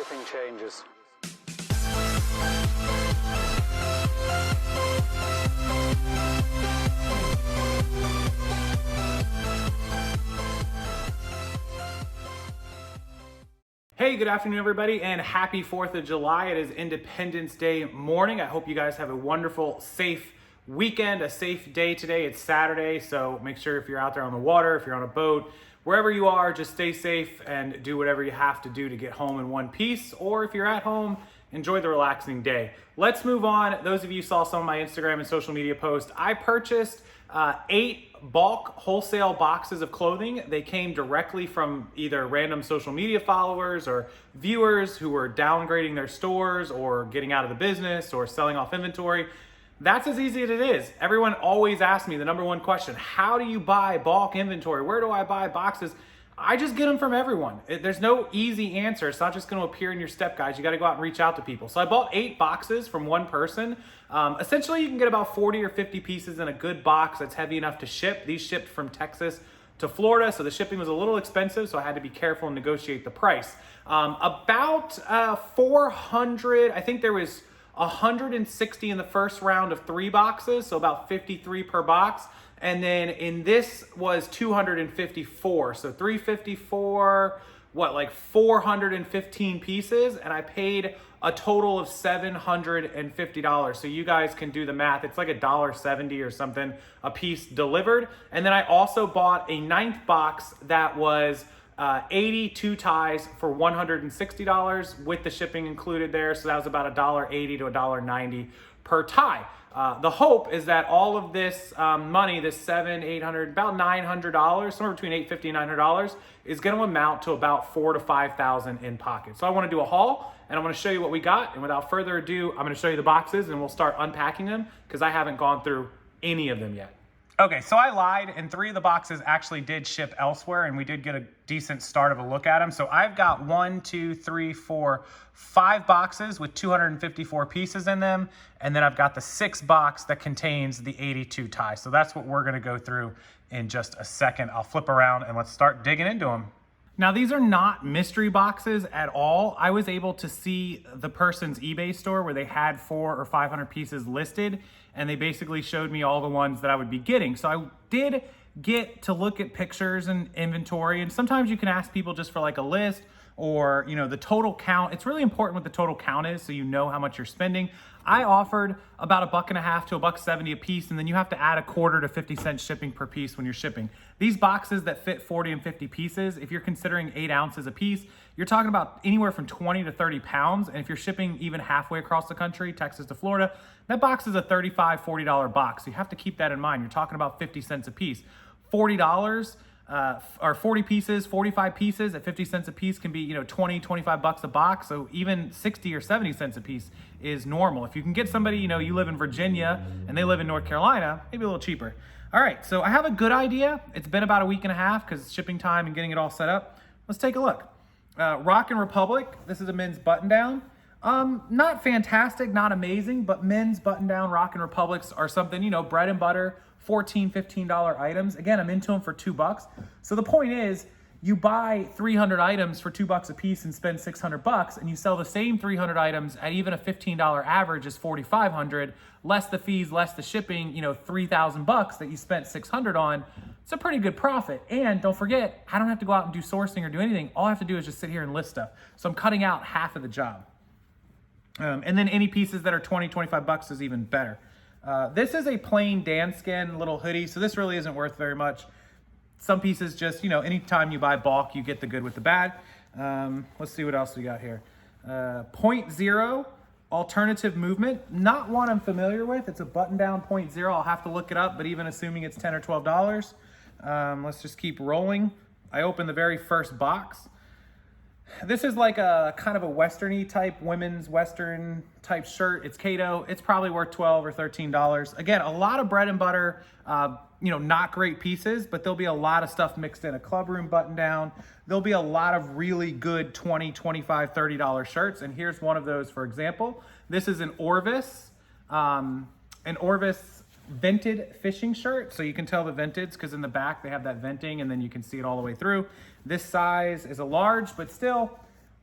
shipping changes. Hey, good afternoon, everybody, and happy 4th of July. It is Independence Day morning. I hope you guys have a wonderful, safe weekend, a safe day today. It's Saturday, so make sure if you're out there on the water, if you're on a boat, wherever you are, just stay safe and do whatever you have to do to get home in one piece. Or if you're at home, enjoy the relaxing day. Let's move on. Those of you saw some of my Instagram and social media posts. I purchased 8 bulk wholesale boxes of clothing. They came directly from either random social media followers or viewers who were downgrading their stores or getting out of the business or selling off inventory. That's as easy as it is. Everyone always asks me the number one question: how do you buy bulk inventory? Where do I buy boxes? I just get them from everyone. There's no easy answer. It's not just going to appear in your step guides. You got to go out and reach out to people. So I bought 8 boxes from one person. Essentially, you can get about 40 or 50 pieces in a good box that's heavy enough to ship. These shipped from Texas to Florida, so the shipping was a little expensive, so I had to be careful and negotiate the price. About 400, I think there was 160 in the first round of 3 boxes, so about 53 per box. And then in this was 254, so 354, like 415 pieces, and I paid a total of $750. So you guys can do the math. It's like $1.70 or something a piece delivered. And then I also bought a 9th box that was 82 ties for $160 with the shipping included there. So that was about $1.80 to $1.90 per tie. The hope is that all of this money, this $800, about $900, somewhere between $850 and $900, is going to amount to about $4,000 to $5,000 in pocket. So I want to do a haul, and I'm going to show you what we got. And without further ado, I'm going to show you the boxes, and we'll start unpacking them because I haven't gone through any of them yet. Okay, so I lied, and 3 of the boxes actually did ship elsewhere, and we did get a decent start of a look at them. So I've got 5 boxes with 254 pieces in them, and then I've got the 6th box that contains the 82 ties. So that's what we're gonna go through in just a second. I'll flip around and let's start digging into them. Now, these are not mystery boxes at all. I was able to see the person's eBay store where they had 400 or 500 pieces listed, and they basically showed me all the ones that I would be getting. So I did get to look at pictures and inventory, and sometimes you can ask people just for like a list or, you know, the total count. It's really important what the total count is so you know how much you're spending. I offered about $1.50 to $1.70 a piece, and then you have to add a quarter to 50 cents shipping per piece when you're shipping. These boxes that fit 40 and 50 pieces, if you're considering 8 ounces a piece, you're talking about anywhere from 20 to 30 pounds. And if you're shipping even halfway across the country, Texas to Florida, that box is a $35, $40 box. So you have to keep that in mind. You're talking about 50 cents a piece. $40 or 40 pieces, 45 pieces at 50 cents a piece can be, you know, 20, 25 bucks a box. So even 60 or 70 cents a piece is normal. If you can get somebody, you know, you live in Virginia and they live in North Carolina, maybe a little cheaper. All right, so I have a good idea. It's been about a week and a half because shipping time and getting it all set up. Let's take a look. Rock and Republic, this is a men's button down. Not fantastic, not amazing, but men's button down Rock and Republics are something, you know, bread and butter, $14, $15 items. Again, I'm into them for $2. So the point is, you buy 300 items for $2 a piece and spend $600, and you sell the same 300 items at even a $15 average is $4,500, less the fees, less the shipping, you know, $3,000 that you spent $600 on. It's a pretty good profit. And don't forget, I don't have to go out and do sourcing or do anything. All I have to do is just sit here and list stuff. So I'm cutting out half of the job. And then any pieces that are 20, 25 bucks is even better. This is a plain Danskin little hoodie, so this really isn't worth very much. Some pieces just, you know, anytime you buy bulk, you get the good with the bad. Let's see what else we got here. 0.0 alternative movement, not one I'm familiar with. It's a button down 0.0. I'll have to look it up, but even assuming it's $10 or $12, let's just keep rolling. I opened the very first box. This is like a kind of a Western-y type, women's Western type shirt. It's Cato. It's probably worth $12 or $13. Again, a lot of bread and butter, you know, not great pieces, but there'll be a lot of stuff mixed in. A clubroom button down. There'll be a lot of really good $20, $25, $30 shirts. And here's one of those, for example. This is an Orvis vented fishing shirt. So you can tell the vented because in the back they have that venting and then you can see it all the way through. This size is a large, but still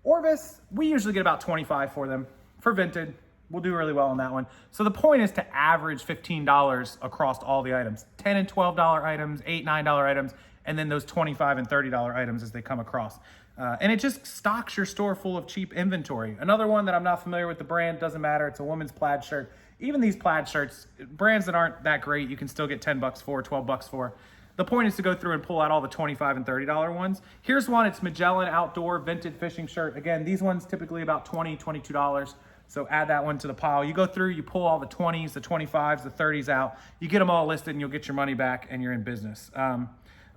Orvis, we usually get about 25 for them. For Vinted, we'll do really well on that one. So the point is to average $15 across all the items. $10 and $12 items, $8, $9 items, and then those $25 and $30 items as they come across. And it just stocks your store full of cheap inventory. Another one that I'm not familiar with the brand, doesn't matter, it's a woman's plaid shirt. Even these plaid shirts, brands that aren't that great, you can still get 10 bucks for, 12 bucks for. The point is to go through and pull out all the $25 and $30 ones. Here's one, it's Magellan Outdoor Vintage Fishing Shirt. Again, these ones typically about $20, $22. So add that one to the pile. You go through, you pull all the 20s, the 25s, the 30s out. You get them all listed and you'll get your money back and you're in business.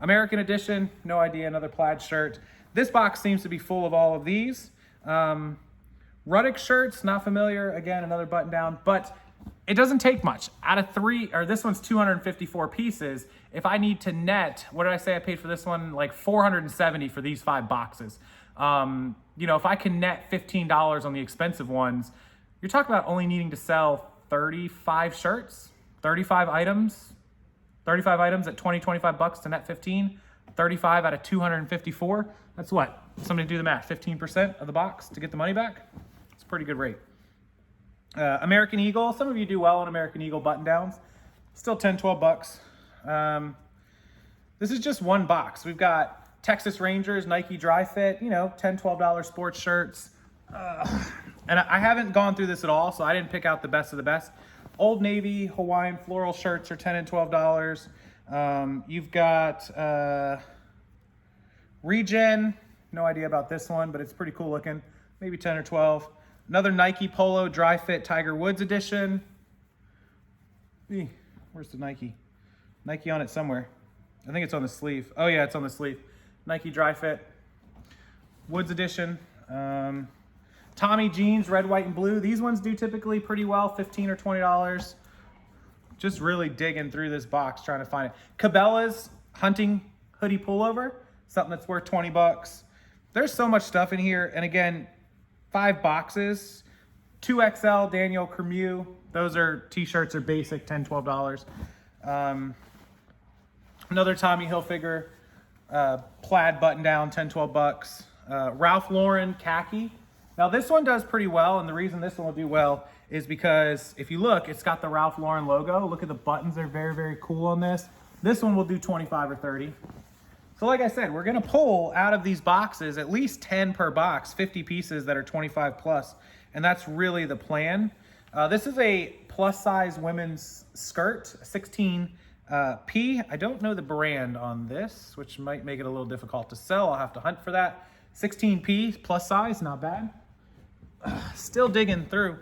American Edition, no idea, another plaid shirt. This box seems to be full of all of these. Ruddick shirts, not familiar. Again, another button down, but it doesn't take much. Out of this one's 254 pieces. If I need to net, what did I say I paid for this one? Like $470 for these 5 boxes. If I can net $15 on the expensive ones, you're talking about only needing to sell 35 shirts, 35 items at 20, 25 bucks to net 15, 35 out of 254. That's what? Somebody do the math, 15% of the box to get the money back? It's a pretty good rate. American Eagle, some of you do well on American Eagle button downs. Still 10, 12 bucks. This is just one box. We've got Texas Rangers, Nike Dry Fit, $10, $12 sports shirts. And I haven't gone through this at all, so I didn't pick out the best of the best. Old Navy Hawaiian floral shirts are $10 and $12. You've got Regen, no idea about this one, but it's pretty cool looking. Maybe 10 or 12. Another Nike Polo Dry Fit Tiger Woods edition. Where's the Nike? Nike on it somewhere. I think it's on the sleeve. Oh yeah, it's on the sleeve. Nike Dry Fit Woods edition. Tommy jeans, red, white, and blue. These ones do typically pretty well, $15 or $20. Just really digging through this box trying to find it. Cabela's hunting hoodie pullover, something that's worth 20 bucks. There's so much stuff in here. And again, 5 boxes, 2XL Daniel Cremieux. Those are t-shirts are basic, $10, $12. Another Tommy Hilfiger plaid button down, 10, 12 bucks. Ralph Lauren khaki. Now this one does pretty well, and the reason this one will do well is because if you look, it's got the Ralph Lauren logo. Look at the buttons, they're very, very cool on this. This one will do 25 or 30. So like I said, we're gonna pull out of these boxes at least 10 per box, 50 pieces that are 25 plus, and that's really the plan. This is a plus size women's skirt, 16 P. I don't know the brand on this, which might make it a little difficult to sell. I'll have to hunt for that. 16P plus size, not bad. Still digging through.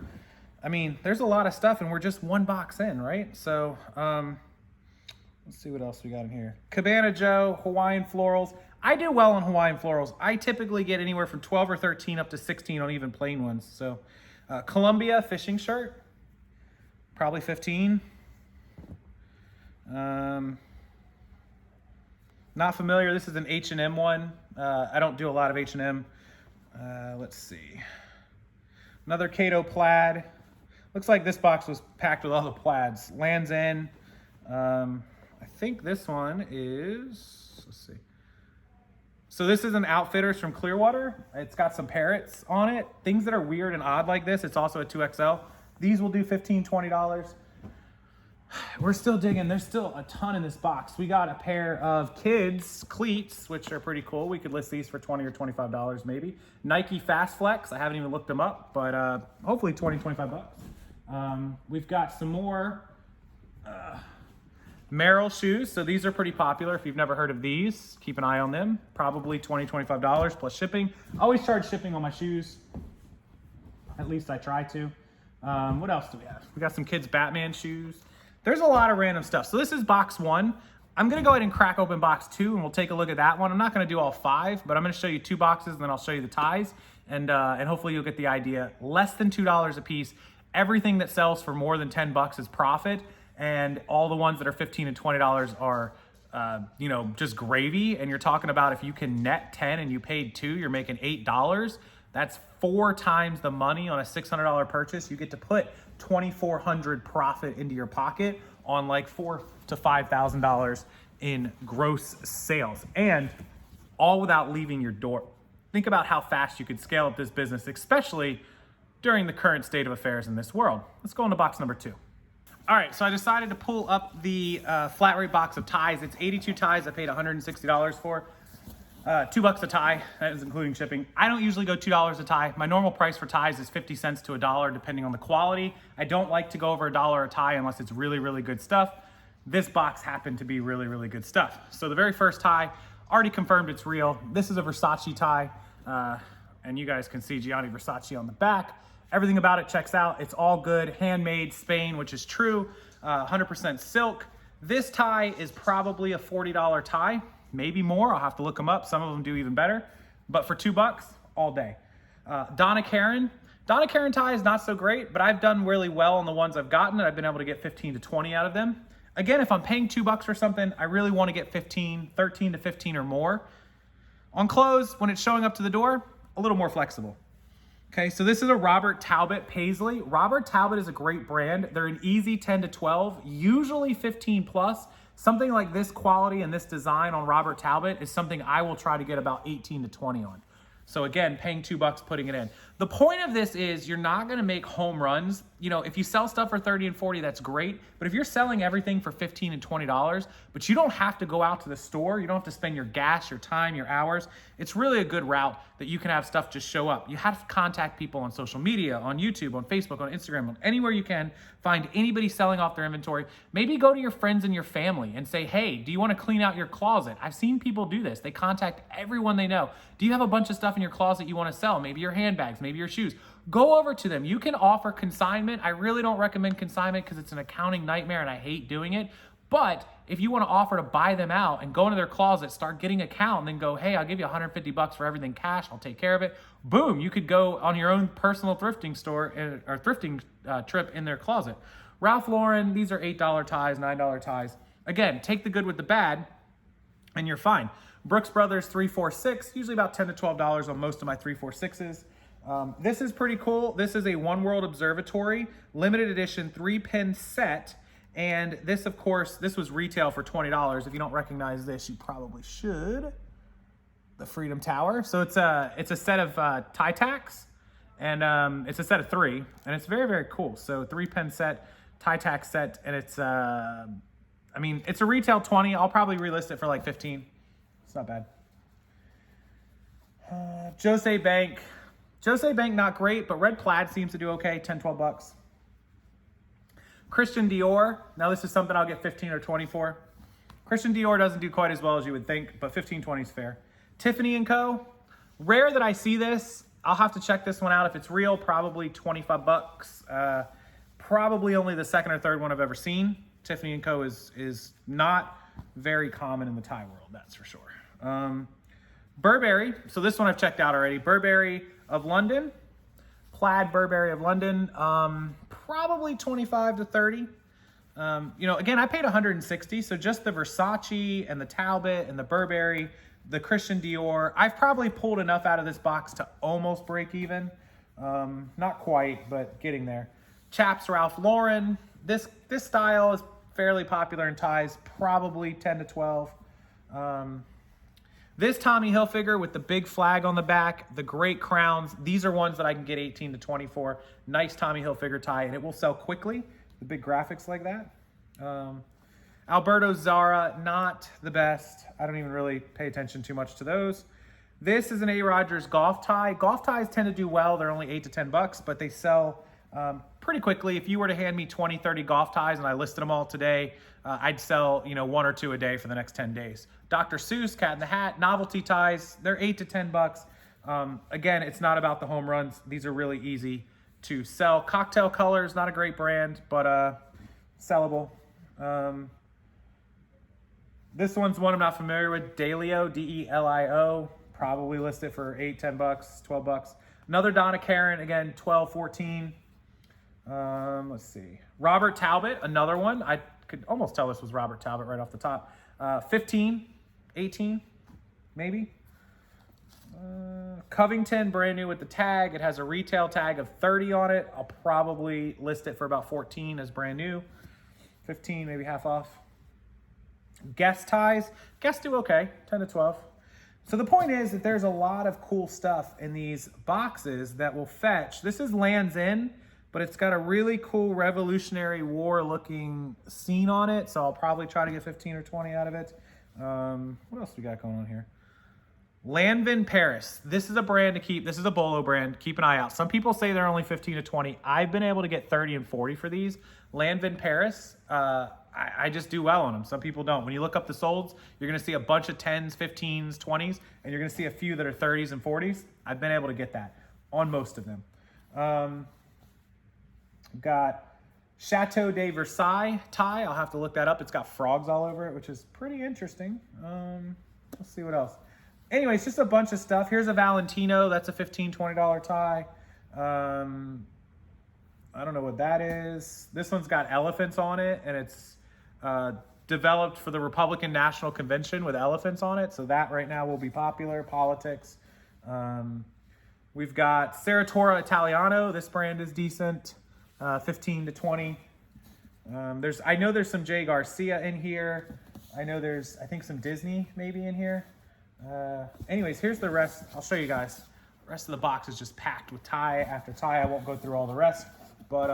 I mean, there's a lot of stuff and we're just one box in, right? So let's see what else we got in here. Cabana Joe, Hawaiian florals. I do well on Hawaiian florals. I typically get anywhere from 12 or 13 up to 16 on even plain ones. So Columbia fishing shirt, probably 15. Not familiar. This is an H&M one. I don't do a lot of H&M. Let's see. Another Cato plaid. Looks like this box was packed with all the plaids. Lands End. I think this one is, let's see. So this is an Outfitters from Clearwater. It's got some parrots on it. Things that are weird and odd like this. It's also a 2XL. These will do $15, $20. We're still digging. There's still a ton in this box. We got a pair of kids cleats, which are pretty cool. We could list these for $20 or $25 maybe. Nike Fast Flex. I haven't even looked them up, but hopefully 20, 25 bucks. We've got some more Merrell shoes. So these are pretty popular. If you've never heard of these, keep an eye on them. Probably $20, $25 plus shipping. I always charge shipping on my shoes. At least I try to. What else do we have? We got some kids Batman shoes. There's a lot of random stuff. So this is box 1. I'm gonna go ahead and crack open box 2 and we'll take a look at that one. I'm not gonna do all 5, but I'm gonna show you 2 boxes and then I'll show you the ties and hopefully you'll get the idea. Less than $2 a piece. Everything that sells for more than 10 bucks is profit, and all the ones that are $15 and $20 are just gravy. And you're talking about if you can net 10 and you paid 2, you're making $8. That's 4 times the money on a $600 purchase. You get to put $2,400 profit into your pocket on like $4,000 to $5,000 in gross sales, and all without leaving your door. think about how fast you could scale up this business, especially during the current state of affairs in this world. Let's go into box number 2. All right, so I decided to pull up the flat rate box of ties. It's 82 ties I paid $160 for. $2 a tie, that is including shipping. I don't usually go $2 a tie. My normal price for ties is 50 cents to $1, depending on the quality. I don't like to go over $1 a tie unless it's really, really good stuff. This box happened to be really, really good stuff. So the very first tie, already confirmed it's real. This is a Versace tie, and you guys can see Gianni Versace on the back. Everything about it checks out. It's all good, handmade, Spain, which is true, 100% silk. This tie is probably a $40 tie. Maybe more, I'll have to look them up. Some of them do even better, but for $2, all day. Donna Karan tie is not so great, but I've done really well on the ones I've gotten. I've been able to get 15 to 20 out of them. Again, if I'm paying $2 for something, I really want to get 13 to 15 or more. On clothes, when it's showing up to the door, a little more flexible. Okay, so this is a Robert Talbot Paisley. Robert Talbot is a great brand. They're an easy 10 to 12, usually 15 plus. Something like this quality and this design on Robert Talbot is something I will try to get about 18 to 20 on. So again, paying $2, putting it in. The point of this is you're not gonna make home runs. You know, if you sell stuff for 30 and 40, that's great. But if you're selling everything for $15 and $20, but you don't have to go out to the store, you don't have to spend your gas, your time, your hours, it's really a good route that you can have stuff just show up. You have to contact people on social media, on YouTube, on Facebook, on Instagram, on anywhere you can. Find anybody selling off their inventory. Maybe go to your friends and your family and say, hey, do you want to clean out your closet? I've seen people do this. They contact everyone they know. Do you have a bunch of stuff in your closet you want to sell? Maybe your handbags, maybe your shoes. Go over to them. You can offer consignment. I really don't recommend consignment because it's an accounting nightmare and I hate doing it. But if you want to offer to buy them out and go into their closet, start getting a count, and then go, hey, I'll give you $150 for everything cash. I'll take care of it. Boom, you could go on your own personal thrifting store or thrifting trip in their closet. Ralph Lauren, these are $8 ties, $9 ties. Again, take the good with the bad, and you're fine. Brooks Brothers 346, usually about $10 to $12 on most of my 346s. This is pretty cool. This is a One World Observatory limited edition 3-pin set. And this, of course, this was retail for $20. If you don't recognize this, you probably should. The Freedom Tower. So it's a set of tie tacks, and it's a set of 3, and it's very, very cool. So 3-pin set, tie tack set, and it's I mean, it's a retail 20. I'll probably relist it for like 15. It's not bad. Jose Bank, not great, but red plaid seems to do okay. $10, $12. Christian Dior. Now this is something I'll get 15 or 20 for. Christian Dior doesn't do quite as well as you would think, but 15, 20 is fair. Tiffany & Co. Rare that I see this. I'll have to check this one out. If it's real, probably $25. Probably only the second or third one I've ever seen. Tiffany & Co. is not very common in the tie world, that's for sure. Burberry. So this one I've checked out already. Burberry of London. Plaid Burberry of London. Probably 25 to 30. You know, again, I paid $160, so just the Versace and the Talbot and the Burberry, the Christian Dior, I've probably pulled enough out of this box to almost break even. Not quite, but getting there. Chaps Ralph Lauren. This style is fairly popular in ties, probably 10 to 12. This Tommy Hilfiger with the big flag on the back, the great crowns, these are ones that I can get 18 to 20 for. Nice Tommy Hilfiger tie, and it will sell quickly. The big graphics like that. Alberto Zara, not the best. I don't even really pay attention too much to those. This is an A. Rogers golf tie. Golf ties tend to do well. They're only $8 to $10, but they sell pretty quickly. If you were to hand me 20, 30 golf ties and I listed them all today, I'd sell, you know, 1 or 2 a day for the next 10 days. Dr. Seuss, Cat in the Hat, novelty ties, they're $8 to $10. Again, it's not about the home runs. These are really easy to sell. Cocktail Colors, not a great brand, but sellable. This one's one I'm not familiar with. Delio, D-E-L-I-O, probably listed for $8, $10, $12. Another Donna Karan, again, 12, 14. Let's see. Robert Talbot, another one. I could almost tell this was Robert Talbot right off the top. 15, 18, maybe. Covington, brand new with the tag. It has a retail tag of 30 on it. I'll probably list it for about 14 as brand new. 15, maybe half off. Guess ties. Guess do okay, 10 to 12. So the point is that there's a lot of cool stuff in these boxes that will fetch. This is Lands End, but it's got a really cool Revolutionary War looking scene on it. So I'll probably try to get 15 or 20 out of it. What else we got going on here? Lanvin Paris. This is a brand to keep. This is a Bolo brand. Keep an eye out. Some people say they're only 15 to 20. I've been able to get 30 and 40 for these. Lanvin Paris, I just do well on them. Some people don't. When you look up the solds, you're going to see a bunch of 10s, 15s, 20s, and you're going to see a few that are 30s and 40s. I've been able to get that on most of them. Got Chateau de Versailles tie. I'll have to look that up. It's got frogs all over it, which is pretty interesting. Let's see what else. Anyways, just a bunch of stuff. Here's a Valentino. That's a $15, $20 tie. I don't know what that is. This one's got elephants on it, and it's developed for the Republican National Convention with elephants on it. So that right now will be popular. Politics. We've got Seratora Italiano. This brand is decent. 15 to 20. I know there's some Jay Garcia in here. I know there's, I think, some Disney maybe in here. Anyways, here's the rest. I'll show you guys. The rest of the box is just packed with tie after tie. I won't go through all the rest, but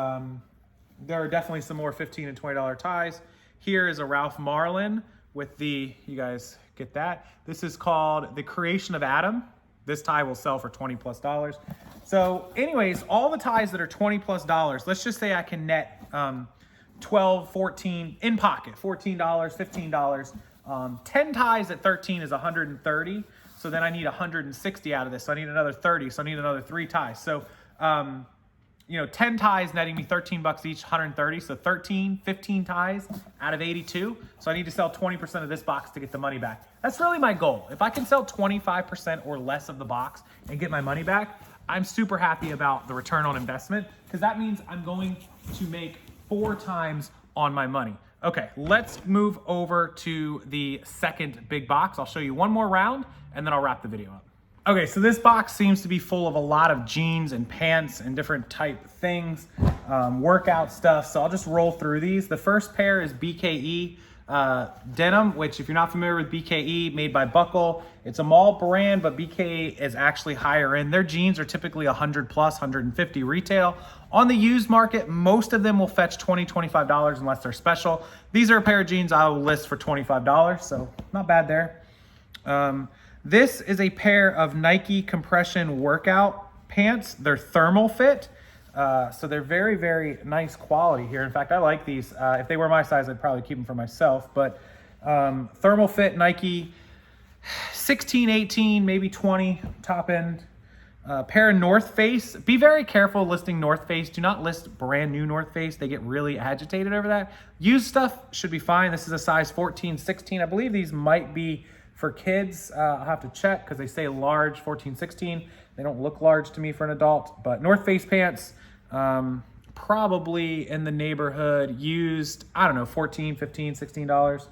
there are definitely some more $15 and $20 ties. Here is a Ralph Marlin with the, you guys get that? This is called The Creation of Adam. This tie will sell for $20+. So anyways, all the ties that are $20+, let's just say I can net 12, 14 in pocket, $14, $15. 10 ties at 13 is 130. So then I need 160 out of this. So I need another 30. So I need another 3 ties. So, 10 ties netting me 13 bucks each, 130. So 15 ties out of 82. So I need to sell 20% of this box to get the money back. That's really my goal. If I can sell 25% or less of the box and get my money back, I'm super happy about the return on investment, because that means I'm going to make 4 times on my money. Okay, let's move over to the second big box. I'll show you one more round and then I'll wrap the video up. Okay, so this box seems to be full of a lot of jeans and pants and different type things, workout stuff. So I'll just roll through these. The first pair is BKE denim, which if you're not familiar with BKE, made by Buckle. It's a mall brand, but BKE is actually higher end. Their jeans are typically 100 plus, 150 retail. On the used market, most of them will fetch $20, $25 unless they're special. These are a pair of jeans I will list for $25, so not bad there. This is a pair of Nike compression workout pants. They're thermal fit. So they're very, very nice quality here. In fact, I like these. If they were my size, I'd probably keep them for myself. But thermal fit Nike, 16, 18, maybe 20 top end. Pair of North Face. Be very careful listing North Face. Do not list brand new North Face. They get really agitated over that. Used stuff should be fine. This is a size 14, 16. I believe these might be for kids. I'll have to check because they say large, 14, 16. They don't look large to me for an adult. But North Face pants, probably in the neighborhood, used, I don't know, 14, 15, $16.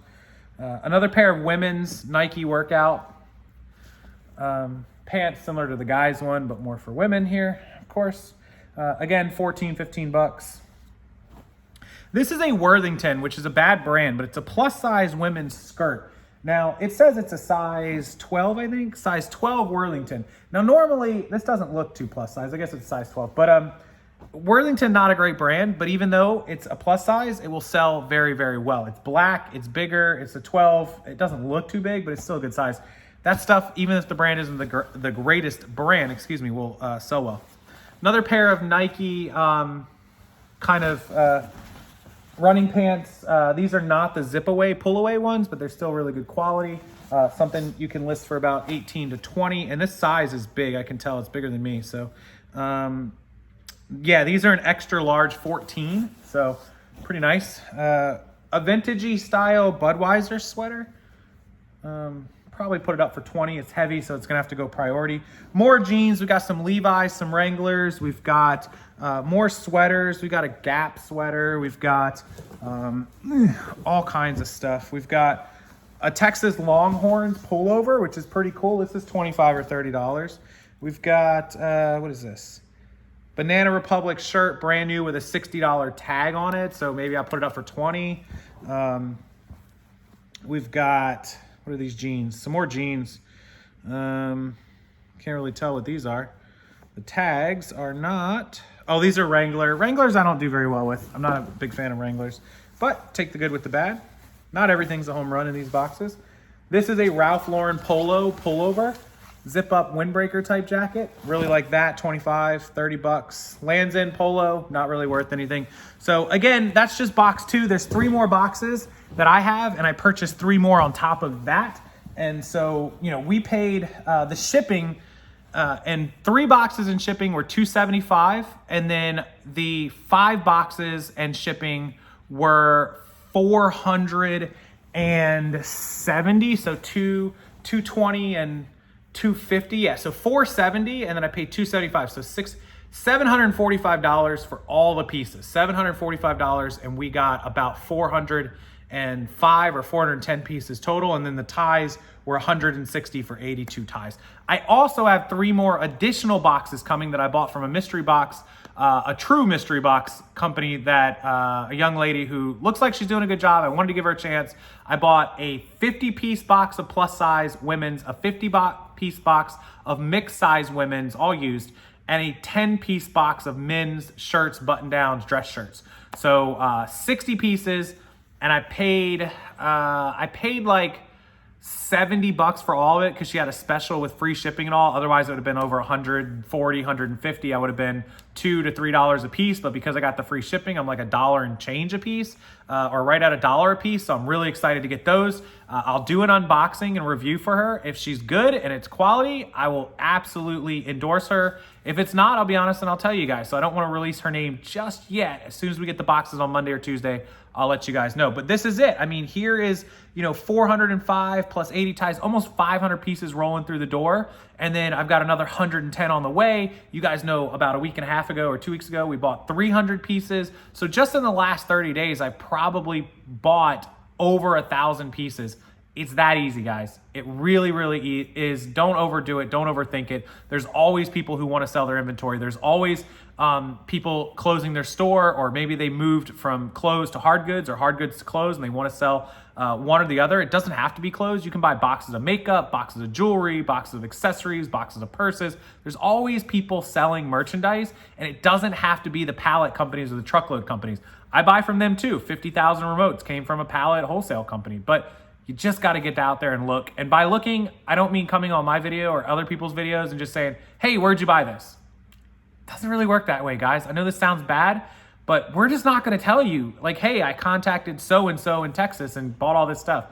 Another pair of women's Nike workout pants, similar to the guys one, but more for women here, of course. Again, 14, 15 bucks. This is a Worthington, which is a bad brand, but it's a plus size women's skirt. Now, it says it's a size 12, I think, size 12 Worthington. Now, normally, this doesn't look too plus size. I guess it's size 12. But Worthington, not a great brand, but even though it's a plus size, it will sell very, very well. It's black, it's bigger, it's a 12. It doesn't look too big, but it's still a good size. That stuff, even if the brand isn't the greatest brand, will sell well. Another pair of Nike running pants. These are not the zip away, pull away ones, but they're still really good quality. Something you can list for about 18 to 20. And this size is big. I can tell it's bigger than me. So, yeah, these are an extra large 14. So pretty nice. A vintagey style Budweiser sweater. Probably put it up for 20. It's heavy, so it's gonna have to go priority. More jeans. We got some Levi's, some Wranglers. We've got more sweaters. We got a Gap sweater. We've got all kinds of stuff. We've got a Texas Longhorns pullover, which is pretty cool. This is $25 or $30. We've got what is this? Banana Republic shirt, brand new with a $60 tag on it. So maybe I'll put it up for 20. We've got, what are these jeans? Some more jeans. Can't really tell what these are. The tags are not, oh, these are Wrangler. Wranglers I don't do very well with. I'm not a big fan of Wranglers, but take the good with the bad. Not everything's a home run in these boxes. This is a Ralph Lauren polo pullover, zip up windbreaker type jacket. Really like that, 25, 30 bucks. Lands End polo, not really worth anything. So again, that's just box 2. There's 3 more boxes that I have, and I purchased 3 more on top of that. And so, you know, we paid the shipping, and 3 boxes in shipping were $275, and then the 5 boxes and shipping were $470. So 220 and 250. Yeah, so 470, and then I paid 275. So $745 for all the pieces. $745, and we got about 405 or 410 pieces total, and then the ties were 160 for 82 ties. I also have 3 more additional boxes coming that I bought from a mystery box, a true mystery box company that a young lady who looks like she's doing a good job. I wanted to give her a chance. I bought a 50-piece box of plus size women's, a 50-piece box of mixed size women's, all used, and a 10-piece box of men's shirts, button downs, dress shirts. So 60 pieces, and I paid like 70 bucks for all of it because she had a special with free shipping and all. Otherwise it would have been over 140, 150. I would have been $2 to $3 a piece, but because I got the free shipping, I'm like $1 and change a piece, or right at $1 a piece. So I'm really excited to get those. I'll do an unboxing and review for her. If she's good and it's quality, I will absolutely endorse her. If it's not, I'll be honest and I'll tell you guys. So I don't want to release her name just yet. As soon as we get the boxes on Monday or Tuesday, I'll let you guys know. But this is it. I mean, here is, you know, 405 plus 80 ties, almost 500 pieces rolling through the door. And then I've got another 110 on the way. You guys know about a week and a half ago or 2 weeks ago, we bought 300 pieces. So just in the last 30 days, I probably bought over 1,000 pieces. It's that easy, guys. It really, really is. Don't overdo it. Don't overthink it. There's always people who want to sell their inventory. There's always people closing their store, or maybe they moved from clothes to hard goods or hard goods to clothes and they want to sell one or the other. It doesn't have to be clothes. You can buy boxes of makeup, boxes of jewelry, boxes of accessories, boxes of purses. There's always people selling merchandise, and it doesn't have to be the pallet companies or the truckload companies. I buy from them too. 50,000 remotes came from a pallet wholesale company, but you just got to get out there and look. And by looking, I don't mean coming on my video or other people's videos and just saying, hey, where'd you buy this? It doesn't really work that way, guys. I know this sounds bad, but we're just not going to tell you like, hey, I contacted so-and-so in Texas and bought all this stuff.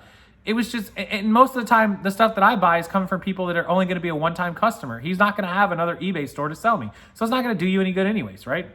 It was just, and most of the time, the stuff that I buy is coming from people that are only going to be a one-time customer. He's not going to have another eBay store to sell me. So it's not going to do you any good anyways, right?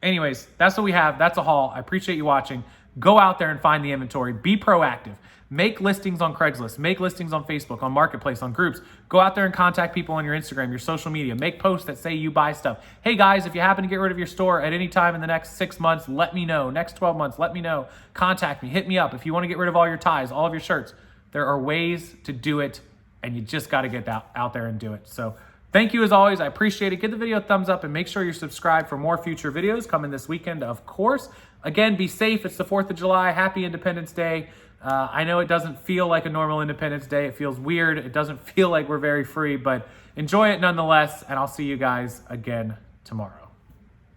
Anyways, that's what we have. That's a haul. I appreciate you watching. Go out there and find the inventory. Be proactive. Make listings on Craigslist. Make listings on Facebook, on Marketplace, on groups. Go out there and contact people on your Instagram, your social media. Make posts that say you buy stuff. Hey guys, if you happen to get rid of your store at any time in the next 6 months, let me know. Next 12 months, let me know. Contact me. Hit me up. If you want to get rid of all your ties, all of your shirts, there are ways to do it, and you just got to get out there and do it. So thank you as always. I appreciate it. Give the video a thumbs up and make sure you're subscribed for more future videos coming this weekend, of course. Again, be safe. It's the 4th of July. Happy Independence Day. I know it doesn't feel like a normal Independence Day. It feels weird. It doesn't feel like we're very free, but enjoy it nonetheless. And I'll see you guys again tomorrow.